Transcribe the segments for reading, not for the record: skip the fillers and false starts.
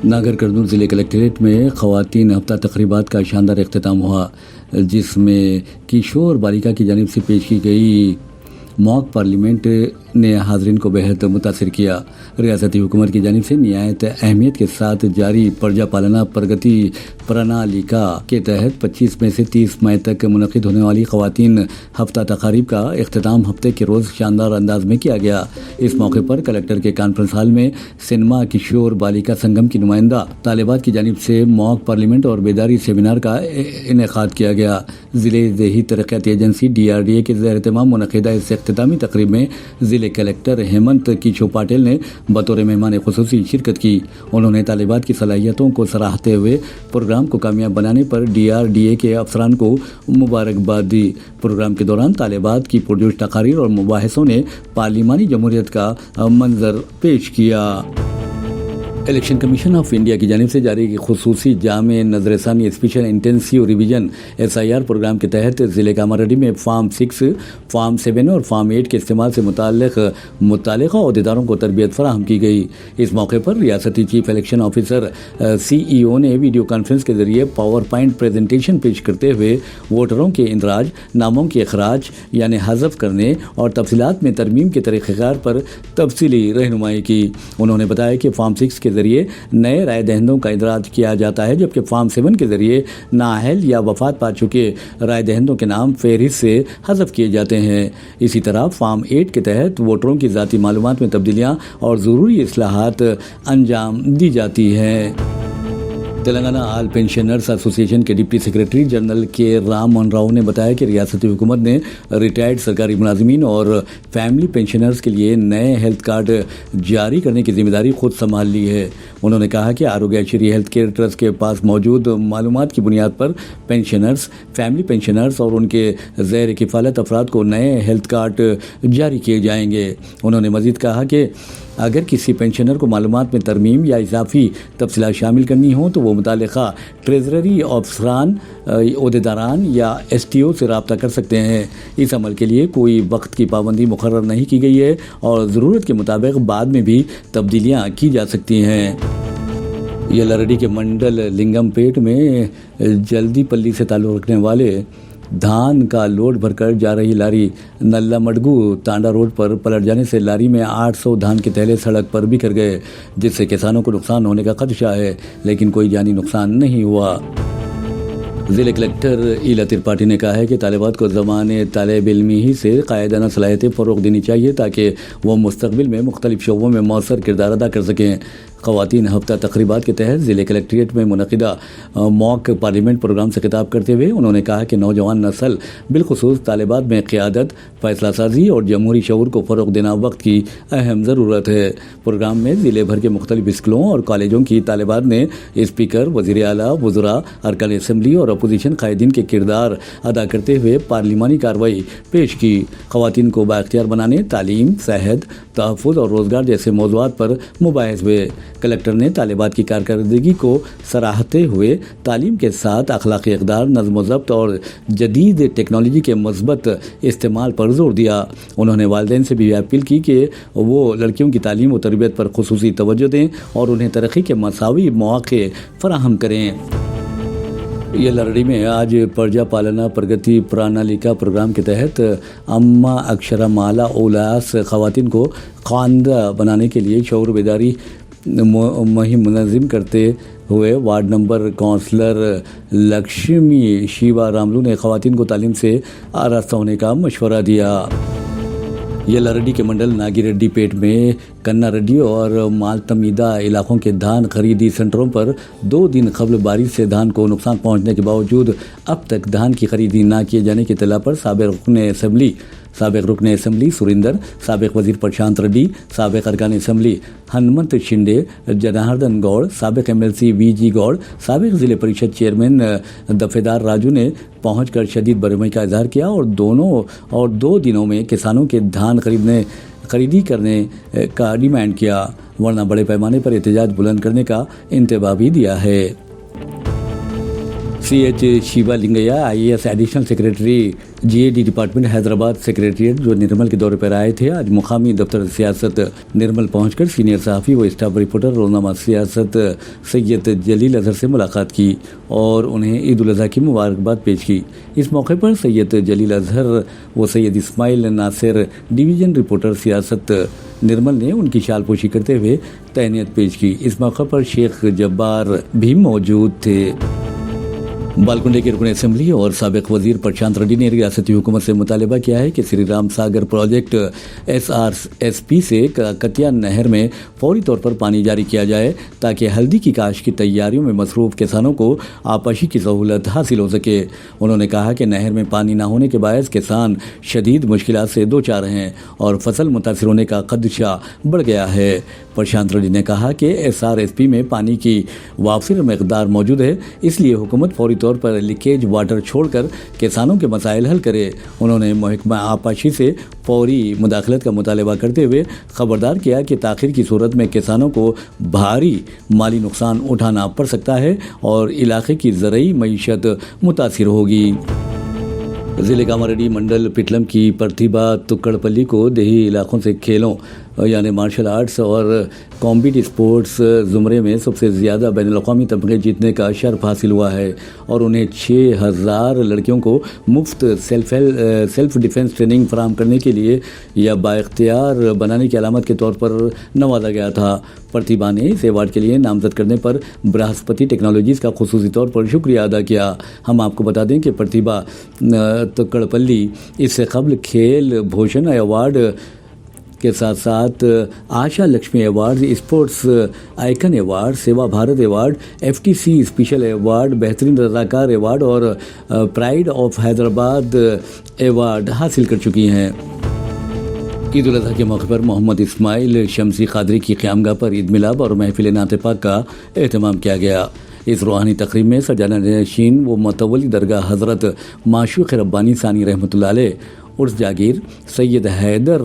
ناگر کرنول ضلع کلکٹریٹ میں خواتین ہفتہ تقریبات کا شاندار اختتام ہوا، جس میں کشور بالیکا کی جانب سے پیش کی گئی موک پارلیمنٹ نے حاضرین کو بہت متاثر کیا۔ ریاستی حکومت کی جانب سے نہایت اہمیت کے ساتھ جاری پرجا پالنا پرگتی پرنالیکا کے تحت 25 مئی سے 30 مئی تک منعقد ہونے والی خواتین ہفتہ تقاریب کا اختتام ہفتے کے روز شاندار انداز میں کیا گیا۔ اس موقع پر کلکٹر کے کانفرنس ہال میں سنما کشور بالیکا سنگم کی نمائندہ طالبات کی جانب سے موک پارلیمنٹ اور بیداری سیمینار کا انعقاد کیا گیا۔ ضلع دیہی ترقیاتی ایجنسی DRDA کے زیر اہتمام منعقدہ اس اختتامی تقریب میں ضلع کلکٹر ہیمنت کیشو پاٹل نے بطور مہمان خصوصی شرکت کی۔ انہوں نے طالبات کی صلاحیتوں کو سراہتے ہوئے پروگرام کو کامیاب بنانے پر DRDA کے افسران کو مبارکباد دی۔ پروگرام کے دوران طالبات کی پرجوش تقاریر اور مباحثوں نے پارلیمانی جمہوریت کا منظر پیش کیا۔ الیکشن کمیشن آف انڈیا کی جانب سے جاری خصوصی جامع نظر ثانی اسپیشل انٹینسیو ریویژن SIR پروگرام کے تحت ضلع کاماریڈی میں فارم 6، فارم 7 اور فارم 8 کے استعمال سے متعلقہ عہدیداروں کو تربیت فراہم کی گئی۔ اس موقع پر ریاستی چیف الیکشن آفیسر CEO نے ویڈیو کانفرنس کے ذریعے پاور پوائنٹ پریزنٹیشن پیش کرتے ہوئے ووٹروں کے اندراج، ناموں کے اخراج یعنی حذف کرنے اور تفصیلات میں ترمیم کے طریقہ کار پر تفصیلی رہنمائی کی۔ انہوں نے بتایا کہ فارم 6 کے ذریعے نئے رائے دہندوں کا اندراج کیا جاتا ہے، جبکہ فارم 7 کے ذریعے نااہل یا وفات پا چکے رائے دہندوں کے نام فہرست سے حذف کیے جاتے ہیں۔ اسی طرح فارم 8 کے تحت ووٹروں کی ذاتی معلومات میں تبدیلیاں اور ضروری اصلاحات انجام دی جاتی ہیں۔ تلنگانہ آل پینشنرز ایسوسی ایشن کے ڈپٹی سیکریٹری جنرل کے رام موہن راؤ نے بتایا کہ ریاستی حکومت نے ریٹائرڈ سرکاری ملازمین اور فیملی پینشنرز کے لیے نئے ہیلتھ کارڈ جاری کرنے کی ذمہ داری خود سنبھال لی ہے۔ انہوں نے کہا کہ آروگیہ شری ہیلتھ کیئر ٹرسٹ کے پاس موجود معلومات کی بنیاد پر پینشنرز، فیملی پینشنرز اور ان کے زیر کفالت افراد کو نئے ہیلتھ کارڈ جاری کیے جائیں گے۔ انہوں نے مزید کہا کہ اگر کسی پینشنر کو معلومات میں ترمیم یا اضافی تفصیلات شامل کرنی ہوں تو وہ متعلقہ ٹریزری افسران، عہدیداران یا STO سے رابطہ کر سکتے ہیں۔ اس عمل کے لیے کوئی وقت کی پابندی مقرر نہیں کی گئی ہے اور ضرورت کے مطابق بعد میں بھی تبدیلیاں کی جا سکتی ہیں۔ یلاریڈی کے منڈل لنگم پیٹ میں جلدی پلی سے تعلق رکھنے والے دھان کا لوڈ بھر کر جا رہی لاری نلا مڈگو تانڈا روڈ پر پلٹ جانے سے لاری میں 800 دھان کے تھیلے سڑک پر بکھر گئے، جس سے کسانوں کو نقصان ہونے کا خدشہ ہے، لیکن کوئی جانی نقصان نہیں ہوا۔ ضلع کلکٹر ایلا ترپاٹھی نے کہا ہے کہ طالبات کو زمانے طالب علمی ہی سے قائدانہ صلاحیتیں فروغ دینی چاہیے تاکہ وہ مستقبل میں مختلف شعبوں میں مؤثر کردار ادا کر سکیں۔ خواتین ہفتہ تقریبات کے تحت ضلع کلکٹریٹ میں منعقدہ موک پارلیمنٹ پروگرام سے خطاب کرتے ہوئے انہوں نے کہا کہ نوجوان نسل بالخصوص طالبات میں قیادت، فیصلہ سازی اور جمہوری شعور کو فروغ دینا وقت کی اہم ضرورت ہے۔ پروگرام میں ضلع بھر کے مختلف اسکولوں اور کالجوں کی طالبات نے اسپیکر، وزیر اعلیٰ، وزراء، ارکان اسمبلی اور اپوزیشن قائدین کے کردار ادا کرتے ہوئے پارلیمانی کارروائی پیش کی۔ خواتین کو بااختیار بنانے، تعلیم، صحت، تحفظ اور روزگار جیسے موضوعات پر مباحث ہوئے۔ کلکٹر نے طالبات کی کارکردگی کو سراہتے ہوئے تعلیم کے ساتھ اخلاقی اقدار، نظم و ضبط اور جدید ٹیکنالوجی کے مثبت استعمال پر زور دیا۔ انہوں نے والدین سے بھی اپیل کی کہ وہ لڑکیوں کی تعلیم و تربیت پر خصوصی توجہ دیں اور انہیں ترقی کے مساوی مواقع فراہم کریں۔ یلاریڈی میں آج پرجا پالنا پرگتی پرنالیکا پروگرام کے تحت اما اکشرا مالا اولاس خواتین کو خواندہ بنانے کے لیے شعور بیداری مہم منظم کرتے ہوئے وارڈ نمبر کونسلر لکشمی شیوا راملو نے خواتین کو تعلیم سے آراستہ ہونے کا مشورہ دیا۔ یلاریڈی کے منڈل ناگی ریڈی پیٹ میں کنا ریڈی اور مالتمیدہ علاقوں کے دھان خریدی سینٹروں پر 2 دن قبل بارش سے دھان کو نقصان پہنچنے کے باوجود اب تک دھان کی خریدی نہ کیے جانے کی اطلاع پر سابق رکن اسمبلی سریندر، سابق وزیر پرشانت ریڈی، سابق ارکان اسمبلی ہنمنت شنڈے، جناردن گوڑ، سابق MLC VG گوڑ، سابق ضلع پریشد چیئرمین دفیدار راجو نے پہنچ کر شدید برہمی کا اظہار کیا اور 2 دنوں میں کسانوں کے دھان خریدی کرنے کا ڈیمانڈ کیا، ورنہ بڑے پیمانے پر احتجاج بلند کرنے کا انتباہ بھی دیا ہے۔ CH Shiva Lingaiah IAS additional secretary GAD department Hyderabad secretariat जो निर्मल के दौरे पर आए थे, आज मुकामी दफ्तर सियासत निर्मल पहुंचकर सीनियर सहाफ़ी व स्टाफ रिपोर्टर रोजनामा सियासत सैयद जलील अजहर से मुलाकात की और उन्हें ईद उल अज़हा की मुबारकबाद पेश की। इस मौके पर सैयद जलील अजहर व सैयद इस्माइल नासिर डिवीज़न रिपोर्टर सियासत निर्मल ने उनकी शालपोशी करते हुए तहनीत पेश की। इस मौके पर शेख जब्बार भी मौजूद थे। बालकुंडे के रुकन असेंबली और साबिक वजीर प्रशांत रेड्डी ने रियासती हुकूमत से मुतालबा किया है कि श्री राम सागर प्रोजेक्ट SRSP से कतिया नहर में फौरी तौर पर पानी जारी किया जाए ताकि हल्दी की काश की तैयारियों में मसरूफ़ किसानों को आपाशी की सहूलत हासिल हो सके। उन्होंने कहा कि नहर में पानी न होने के बायस किसान शदीद मुश्किलात से दो चार हैं और फसल मुतासिर होने का खदशा बढ़ गया है। प्रशांत रेड्डी ने कहा कि SRSP में पानी की वाफिर मकदार मौजूद है, इसलिए हुकूमत फौरी तौर पर लीकेज वाटर छोड़कर किसानों के मसाइल हल करे। उन्होंने महकमा आपाशी से फौरी मुदाखलत का मुतालबा करते हुए खबरदार किया कि ताख़ीर की सूरत में किसानों को भारी माली नुकसान उठाना पड़ सकता है और इलाके की ज़रई मईशत मुतासिर होगी। ज़िले कामारेड्डी मंडल पिटलम की प्रतिभा तुक्कड़पल्ली को देही इलाकों से खेलों यानी मार्शल आर्ट्स और कॉम्बिट स्पोर्ट्स ज़ुमरे में सबसे ज़्यादा बैनुल-अक़वामी तमग़े जीतने का शर्फ हासिल हुआ है और उन्हें 6000 लड़कियों को मुफ्त सेल्फ डिफेंस ट्रेनिंग फराहम करने के लिए या बाइख्तियार बनाने की अलामत के तौर पर नवाजा गया था। प्रतिभा ने इस अवार्ड के लिए नामजद करने पर बृहस्पति टेक्नोलॉजीज़ का खुसूसी तौर पर शुक्रिया अदा किया। हम आपको बता दें कि प्रतिभा तुक्कड़पल्ली इससे कबल खेल भूषण अवार्ड के साथ साथ Asha Lakshmi award, sports icon award, Seva Bharat award, FTC special award, बेहतरीन रज़ाकार अवार्ड और प्राइड ऑफ हैदराबाद अवार्ड हासिल कर चुकी हैं। ईद उल अज़हा के मौके पर मोहम्मद इस्माइल शमसी क़ादरी की क़यामगाह पर ईद मिलाद और महफिल नात पाक का एहतमाम किया गया। इस रूहानी तकरीब में सजाना नशीन व मतवली दरगाह हज़रत माशूक़ रब्बानी सानी रहमतुल्लाह अलैह उर्स जागीर सैयद हैदर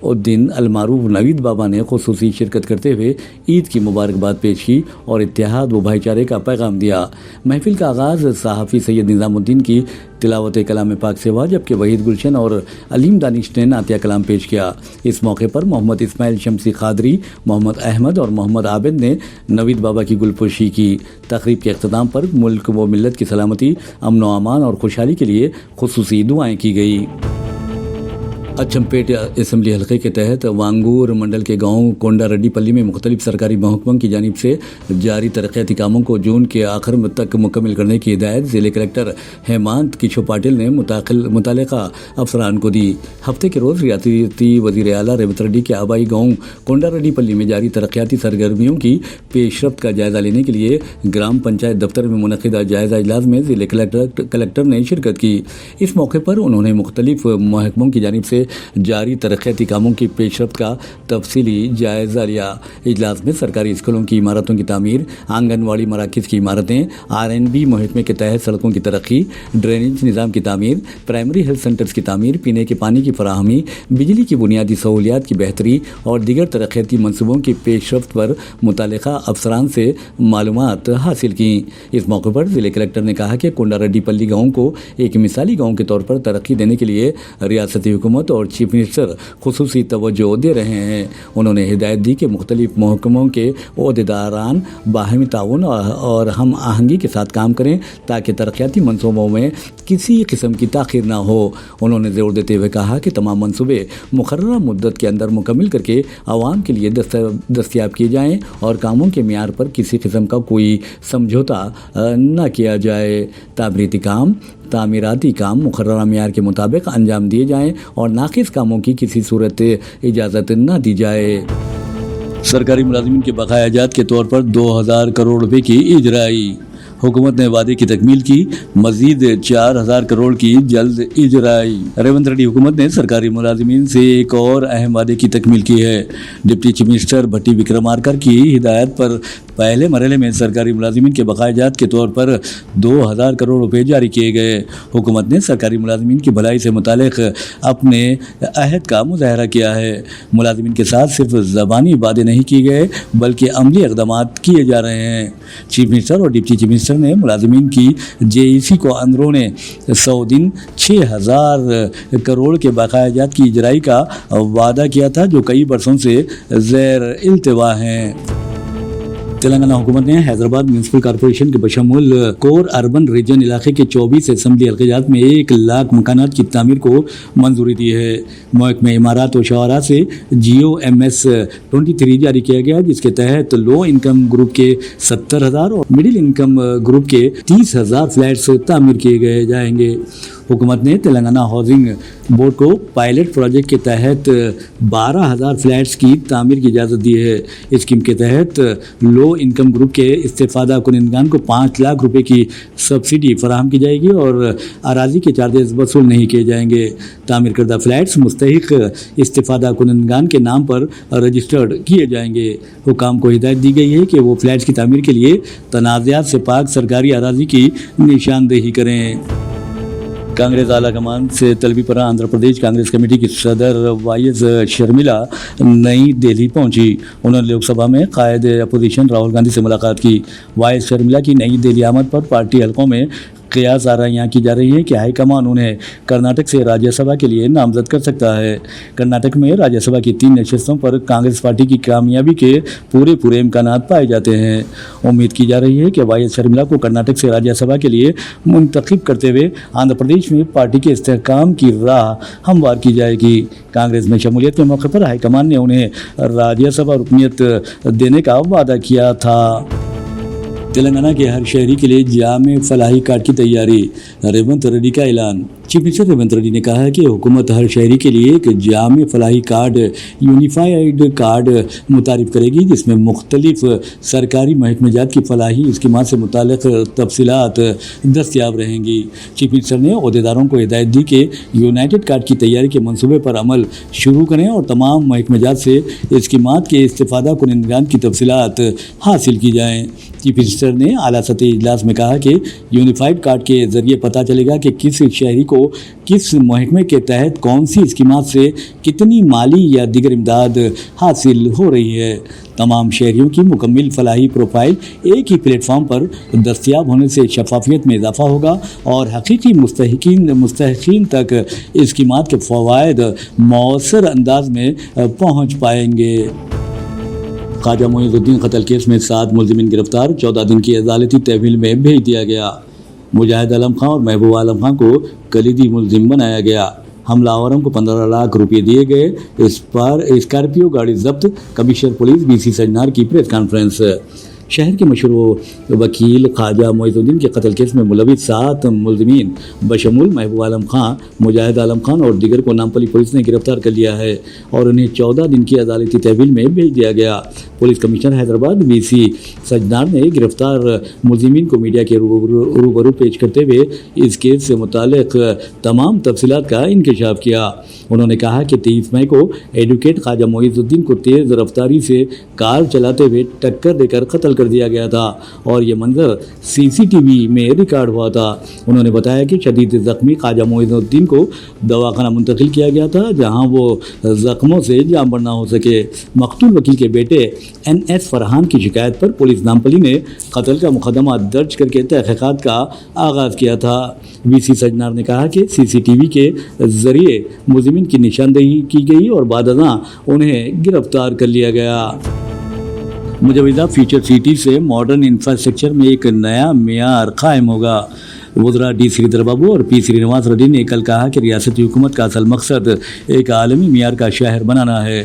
उद्दीन अलमारूफ नवीद बाबा ने खुसूसी शिरकत करते हुए ईद की मुबारकबाद पेश की और इत्तेहाद व भाईचारे का पैगाम दिया। महफिल का आगाज़ सहाफ़ी सैयद निज़ामुद्दीन की तिलावत कलाम पाक से हुआ, जबकि वहीद गुलशन और अलीम दानिश ने नातिया कलाम पेश किया। इस मौके पर मोहम्मद इस्माइल शमसी क़ादरी, मोहम्मद अहमद और मोहम्मद आबिद ने नवीद बाबा की गुलपोशी की। तक़रीब के अख्ताम पर मुल्क व मिल्लत की सलामती, अमन व अमान और खुशहाली के लिए खुसूसी दुआएँ की गई। अचमपेट असम्बली हल्के के तहत वांगूर मंडल के गांव कोंडारेड्डीपल्ली में मुख्तलिफ सरकारी महकमों की जानिब से जारी तरक्याती कामों को जून के आखिर तक मुकम्मल करने की हिदायत ज़िले कलेक्टर हेमंत किशोर पाटिल ने मुतल्लिका अफसरान को दी। हफ्ते के रोज़ रियासती वज़ीर आला रेवंत रेड्डी के आबाई गांव कोंडारेड्डीपल्ली में जारी तरक्याती सरगर्मियों की पेशरफ्त का जायज़ा लेने के लिए ग्राम पंचायत दफ्तर में मुनक़िदा जायज़ा इजलास में ज़िले कलेक्टर ने शिरकत की। इस मौके पर उन्होंने मुख्तलिफ महकमों की जानिब से जारी तरक्याती कामों की पेशरफ्त का तफसीली जायज़ा लिया। इजलास में सरकारी स्कूलों की इमारतों की तामीर, आंगनवाड़ी मराकज़ की इमारतें, RNB महकमे के तहत सड़कों की तरक्की, ड्रेनेज निज़ाम की तामीर, प्राइमरी हेल्थ सेंटर्स की तामीर, पीने के पानी की फराहमी, बिजली की बुनियादी सहूलियात की बेहतरी और दीगर तरक्याती मनसूबों की पेशरफ्त पर मुतल्लिका अफसरान से मालूमात हासिल की। इस मौके पर ज़िले कलेक्टर ने कहा कि कोंडारेड्डीपल्ली गाँव को एक मिसाली गाँव के तौर पर तरक्की देने के लिए रियासती हुकूमत और चीफ मिनिस्टर खुसूसी तवज्जो दे रहे हैं। उन्होंने हिदायत दी कि मुख्तलिफ महकमों के ओहदेदारान बाहमी ताउन और हम आहंगी के साथ काम करें ताकि तरक्याती मनसूबों में किसी किस्म की ताख़ीर ना हो। उन्होंने जोर देते हुए कहा कि तमाम मनसूबे मुकर्ररा मुद्दत के अंदर मुकम्मल करके आवाम के लिए दस्तयाब किए जाएँ और कामों के मियार पर किसी किस्म का कोई समझौता न किया जाए। तामीराती काम मुकर्ररा मियार के मुताबिक अंजाम दिए जाएँ और नाक़िस कामों की किसी सूरत इजाज़त न दी जाए। सरकारी मुलाजिमीन के बकाया जात के तौर पर 2000 करोड़ रुपए की इजराई। हुकूमत ने वादे की तकमील की, मजीद 4000 करोड़ की जल्द इजराई। रेवंत रेड्डी हुकूमत ने सरकारी मुलाजिमीन से एक और अहम वादे की तकमील की है। डिप्टी चीफ मिनिस्टर भट्टी विक्रमार्का की हिदायत पर पहले मरहले में सरकारी मुलाजिमीन के बकाया जात के तौर पर 2000 करोड़ रुपए जारी किए गए। हुकूमत ने सरकारी मुलाजिमीन की भलाई से मुतालिक अपने अहद का मुजाहरा किया है। मुलाजिमीन के साथ सिर्फ ज़बानी वादे नहीं किए गए बल्कि अमली इक़दामात किए जा रहे हैं। चीफ मिनिस्टर और डिप्टी चीफ मिनिस्टर ने मुलाजिमीन की JEC को अंदरूने 100 दिन 6000 करोड़ के बकाया जात की इजराई का वादा किया था, जो कई बरसों से ज़ेर इल्तिवा हैं। तेलंगाना हुकूमत ने हैदराबाद म्यूनसिपल कॉरपोरेशन के बशमूल कोर अर्बन रीजन इलाके के 24 असम्बली हल्क़ात में 1 लाख मकानात की तामीर को मंजूरी दी है। महकमे इमारत और शहरा से GOMS 23 जारी किया गया, जिसके तहत लो इनकम ग्रुप के 70,000 और मिडिल इनकम ग्रुप के 30,000 फ्लैट्स तामीर किए गए जाएंगे। हुकूमत ने तेलंगाना हाउसिंग बोर्ड को पायलट प्रोजेक्ट के तहत 12,000 फ्लैट्स की तामीर की इजाज़त दी है। इस स्कीम के तहत लो इनकम ग्रुप के इस्तेफादा कुनिंदगान को 5 लाख रुपए की सब्सिडी फराहम की जाएगी और अराजी के चार्जेस वसूल नहीं किए जाएंगे। तामीर करदा फ्लैट्स मुस्तहिक इस्तेफादा कुनिंदगान के नाम पर रजिस्टर्ड किए जाएंगे। हुकाम को हिदायत दी गई है कि वो फ्लैट्स की तामीर के लिए तनाज़ात से पाक सरकारी अराजी की निशानदेही करें। कांग्रेस आला कमान से तलबी पर आंध्र प्रदेश कांग्रेस कमेटी की सदर YS शर्मिला नई दिल्ली पहुंची। उन्होंने लोकसभा में कायद अपोजिशन राहुल गांधी से मुलाकात की। YS शर्मिला की नई दिल्ली आमद पर पार्टी हलकों में कयास आराइयाँ की जा रही है कि हाईकमान उन्हें कर्नाटक से राज्यसभा के लिए नामजद कर सकता है। कर्नाटक में राज्यसभा की 3 नशस्तों पर कांग्रेस पार्टी की कामयाबी के पूरे इम्कानात पाए जाते हैं। उम्मीद की जा रही है कि YS शर्मिला को कर्नाटक से राज्यसभा के लिए मुंतखब करते हुए आंध्र प्रदेश में पार्टी के इस्तेहकाम की राह हमवार की जाएगी। कांग्रेस में शमूलियत के मौके पर हाईकमान ने उन्हें राज्यसभा रुकनीत देने का वादा किया था। तेलंगाना के हर शहरी के लिए जामे फलाही कार्ड की तैयारी, रेवंत रेड्डी का ऐलान। चीफ मिनिस्टर रेवंत रेड्डी ने कहा है कि हुकूमत हर शहरी के लिए एक जामे फलाही कार्ड यूनिफाइड कार्ड मुतारिफ करेगी, जिसमें मुख्तलिफ सरकारी महकमेजात की फलाही स्कीमात से मुतालिक तफसीलात दस्तियाब रहेंगी। चीफ मिनिस्टर ने ओहदेदारों को हिदायत दी कि यूनाइटेड कार्ड की तैयारी के मनसूबे पर अमल शुरू करें और तमाम महकमेजात से स्कीमात के इस्तेफादा कुनिंदगान की तफसीलात हासिल की जाएँ। चीफ मिनिस्टर ने आला सतही इजलास में कहा कि यूनिफाइड कार्ड के जरिए पता चलेगा कि किस शहरी को किस महकमे के तहत कौन सी स्कीमात से कितनी माली या दीगर इमदाद हासिल हो रही है। तमाम शहरियों की मुकम्मल फलाही प्रोफाइल एक ही प्लेटफॉर्म पर दस्तियाब होने से शफाफियत में इजाफा होगा और हकीकी मुस्तहिकीन तक स्कीमात के फ़वाइद मौसर अंदाज में पहुँच पाएंगे। ख्वाजा मोइनुद्दीन कत्ल केस में 7 मुलजिमीन गिरफ्तार, 14 दिन की अदालती तहवील में भेज दिया गया। मुजाहिद आलम खां और महबूब आलम खां को कलीदी मुलजिम बनाया गया। हमलावरों को 15 लाख रुपये दिए गए। इस पर स्कॉर्पियो गाड़ी जब्त, कमिश्नर पुलिस BC सजनार की प्रेस कॉन्फ्रेंस। शहर के मशहूर वकील ख्वाजा मोइनुद्दीन के कत्ल केस में मुलविस 7 मुलजिमीन बशमूल महबूब आलम खां, मुजाहिद आलम खान और दीगर को नामपली पुलिस ने गिरफ्तार कर लिया है और उन्हें 14 दिन की अदालती तहवील में भेज दिया गया। Police commissioner Hyderabad BC Sajjanar ने गिरफ्तार मुलजिमीन को मीडिया के रूबरू पेश करते हुए इस केस से मुतालिक तमाम तफसीलात का इंकशाफ किया। उन्होंने कहा कि 23 मई को एडवोकेट ख्वाजा मोइनुद्दीन को तेज़ रफ्तारी से कार चलाते हुए टक्कर देकर कत्ल कर दिया गया था और ये मंजर CCTV में रिकॉर्ड हुआ था। उन्होंने बताया कि शदीद ज़ख्मी ख्वाजा मोइनुद्दीन को दवाखाना मुंतकिल किया गया था, जहां वो ज़ख्मों से जामबंद ना हो सके। मकतूल वकील के बेटे NS फरहान की शिकायत पर पुलिस नामपली ने कत्ल का मुकदमा दर्ज करके तहक़ीक़ात का आगाज़ किया था। BC सजनार ने कहा कि CCTV के ज़रिए मुलजिमीन की निशानदेही की गई और बादअज़ां उन्हें गिरफ्तार कर लिया गया। मुजवज़ा फ्यूचर सिटी से मॉडर्न इंफ्रास्ट्रक्चर में एक नया मेयार कायम होगा। वज़रा D श्रीधर बाबू और P श्रीनिवास रेड्डी ने कल कहा कि रियासती हुकूमत का असल मकसद एक आलमी मियार का शहर बनाना है।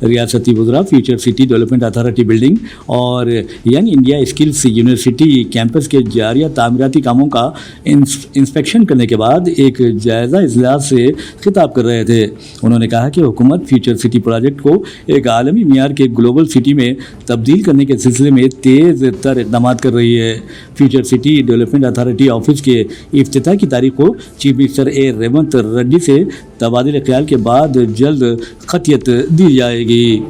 रियासती वज़रा Future City Development Authority building और Young India Skills University campus के जारिया तामीराती कामों का इंस्पेक्शन करने के बाद एक जायज़ा इजलास से खिताब कर रहे थे। उन्होंने कहा कि हुकूमत फ्यूचर सिटी प्रोजेक्ट को एक आलमी मियार के ग्लोबल सिटी में तब्दील करने के सिलसिले में तेज़ तर इक़दाम कर रही है। Future City Development authority office के इफ्तिताह की तारीख को चीफ मिनिस्टर रेवंत रेड्डी से तबादले ख्याल के बाद जल्द खतियत दी जाएगी।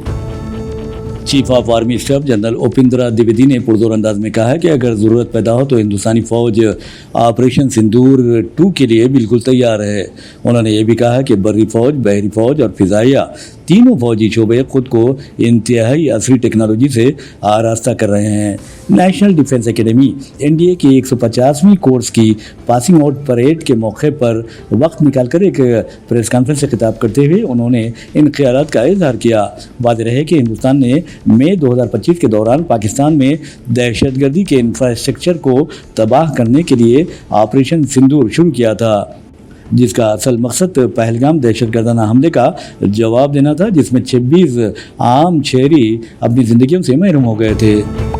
Chief of Army Staff General Upendra Dwivedi ने पुरजोर अंदाज में कहा है कि अगर ज़रूरत पैदा हो तो हिंदुस्तानी फ़ौज ऑपरेशन सिंदूर 2 के लिए बिल्कुल तैयार है। उन्होंने ये भी कहा कि बर्री फ़ौज, बहरी फ़ौज और फ़िज़ाइया तीनों फौजी शोबे खुद को इंतहाई असली टेक्नोलॉजी से आरास्ता कर रहे हैं। नेशनल डिफेंस एकेडमी एनडीए की 150वीं कोर्स की पासिंग आउट परेड के मौके पर वक्त निकालकर एक प्रेस कॉन्फ्रेंस से खिताब करते हुए उन्होंने इन ख्यालात का इजहार किया। वाज़ेह रहे कि हिंदुस्तान ने मई 2025 के दौरान पाकिस्तान में दहशतगर्दी के इंफ्रास्ट्रक्चर को तबाह करने के लिए ऑपरेशन सिंदूर शुरू किया था, जिसका असल मकसद पहलगाम दहशतगर्दाना हमले का जवाब देना था, जिसमें 26 आम शहरी अपनी ज़िंदगियों से महरूम हो गए थे।